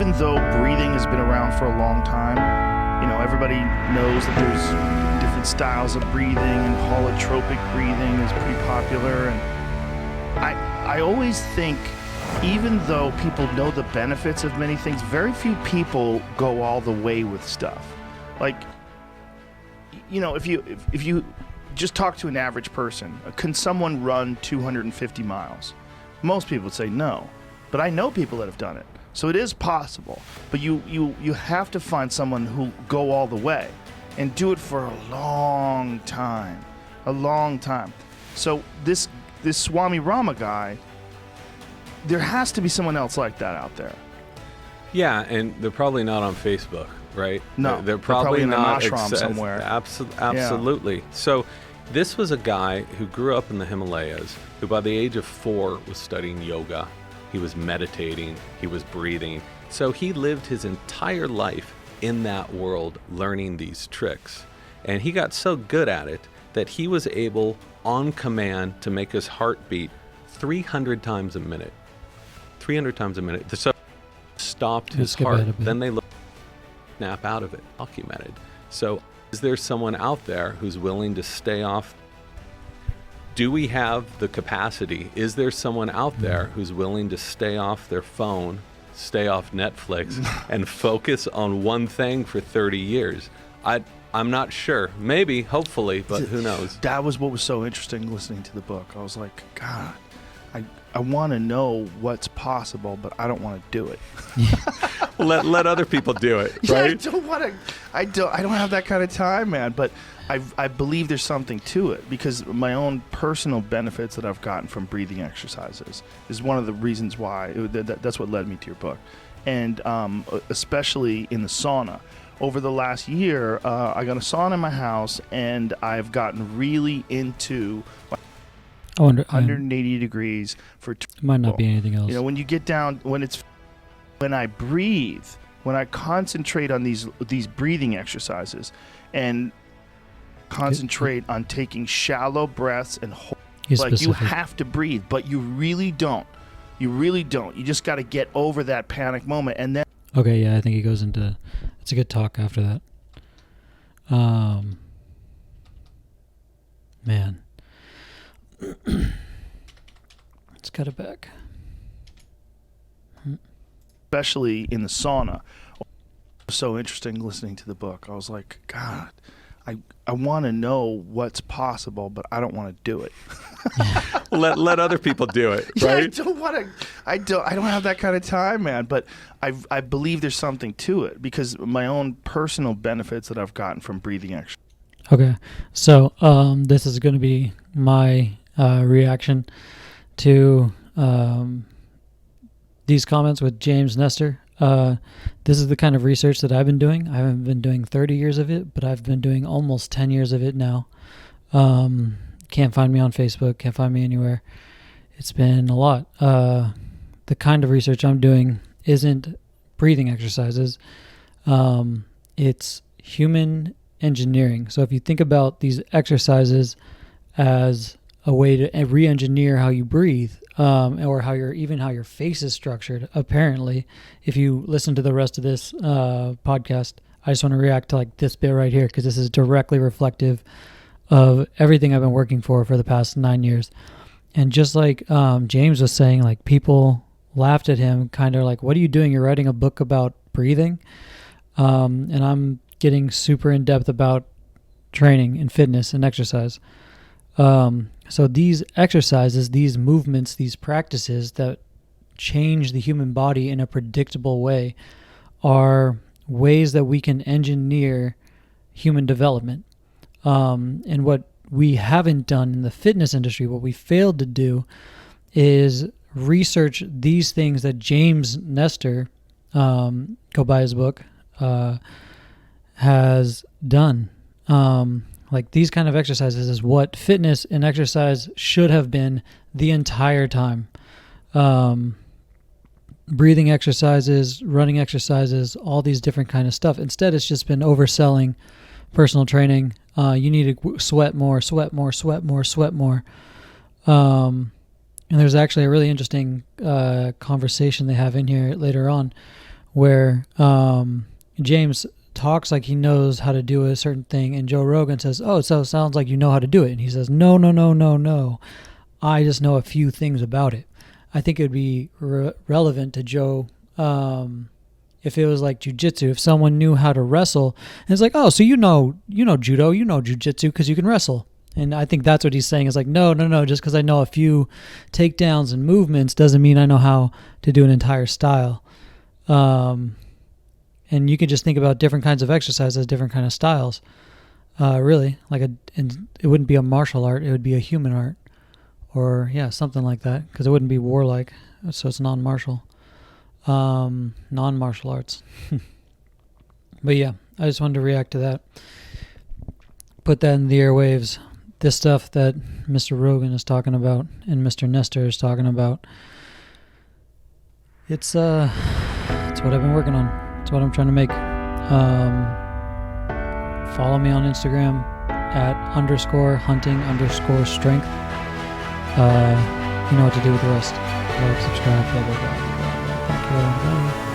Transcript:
even though breathing has been around for a long time, everybody knows that there's different styles of breathing, and holotropic breathing is pretty popular. And I always think, even though people know the benefits of many things, very few people go all the way with stuff. Like, if you just talk to an average person, can someone run 250 miles? Most people would say no, but I know people that have done it. So it is possible, but you have to find someone who go all the way and do it for a long time. So this Swami Rama guy, there has to be someone else like that out there. Yeah, and they're probably not on Facebook, right? No, they're probably in not an ashram somewhere. Absolutely. Yeah. So this was a guy who grew up in the Himalayas, who by the age of 4 was studying yoga. He was meditating, he was breathing. So he lived his entire life in that world learning these tricks. And he got so good at it that he was able, on command, to make his heart beat 300 times a minute. 300 times a minute. So stopped his heart. Then they snap out of it, documented. So is there someone out there who's willing to stay off? Do we have the capacity? Is there someone out there who's willing to stay off their phone, stay off Netflix, and focus on one thing for 30 years? I'm not sure. Maybe, hopefully, but who knows? That was what was so interesting listening to the book. I was like, God, I want to know what's possible, but I don't want to do it. Well, let other people do it, right? Yeah, I don't have that kind of time, man. But I believe there's something to it, because my own personal benefits that I've gotten from breathing exercises is one of the reasons why. That's what led me to your book. And especially in the sauna. Over the last year, I got a sauna in my house, and I've gotten really into 180 degrees for might not be anything else. When you get down, when I breathe, when I concentrate on these breathing exercises and concentrate on taking shallow breaths and you have to breathe, but you really don't. You just got to get over that panic moment, and then. Okay, yeah, I think he goes into. It's a good talk after that. Man. Let's cut it back. Especially in the sauna. It was so interesting listening to the book. I was like, God, I want to know what's possible, but I don't want to do it. let other people do it, right? Yeah, I don't have that kind of time, man. But I believe there's something to it, because my own personal benefits that I've gotten from breathing exercise. Okay, so this is going to be my reaction to these comments with James Nestor. This is the kind of research that I've been doing. I haven't been doing 30 years of it, but I've been doing almost 10 years of it now. Can't find me on Facebook, can't find me anywhere. It's been a lot. The kind of research I'm doing isn't breathing exercises. It's human engineering. So if you think about these exercises as a way to re-engineer how you breathe, or how your face is structured. Apparently, if you listen to the rest of this podcast, I just want to react to like this bit right here, because this is directly reflective of everything I've been working for the past 9 years. And just like James was saying, like people laughed at him, kind of like, "What are you doing? You're writing a book about breathing," and I'm getting super in depth about training and fitness and exercise. So these exercises, these movements, these practices that change the human body in a predictable way are ways that we can engineer human development. And what we haven't done in the fitness industry, what we failed to do, is research these things that James Nestor, go buy his book, has done. Like these kind of exercises is what fitness and exercise should have been the entire time. Breathing exercises, running exercises, all these different kind of stuff. Instead, it's just been overselling personal training. You need to sweat more. And there's actually a really interesting conversation they have in here later on where James talks like he knows how to do a certain thing, and Joe Rogan says, "Oh, so it sounds like you know how to do it." And he says, "No, no, no, no, no. I just know a few things about it." I think it would be relevant to Joe if it was like jujitsu. If someone knew how to wrestle, and it's like, "Oh, so you know judo, you know jujitsu because you can wrestle." And I think that's what he's saying. Is like, no, no, no. Just because I know a few takedowns and movements doesn't mean I know how to do an entire style. And you can just think about different kinds of exercises, different kind of styles. Really, and it wouldn't be a martial art; it would be a human art, or something like that. Because it wouldn't be warlike, so it's non-martial, non-martial arts. But yeah, I just wanted to react to that. Put that in the airwaves. This stuff that Mr. Rogan is talking about and Mr. Nestor is talking about. It's what I've been working on. It's what I'm trying to make. Follow me on Instagram at _hunting_strength. You know what to do with the rest. Like, subscribe, blah, blah, blah, blah, blah. Thank you. Bye.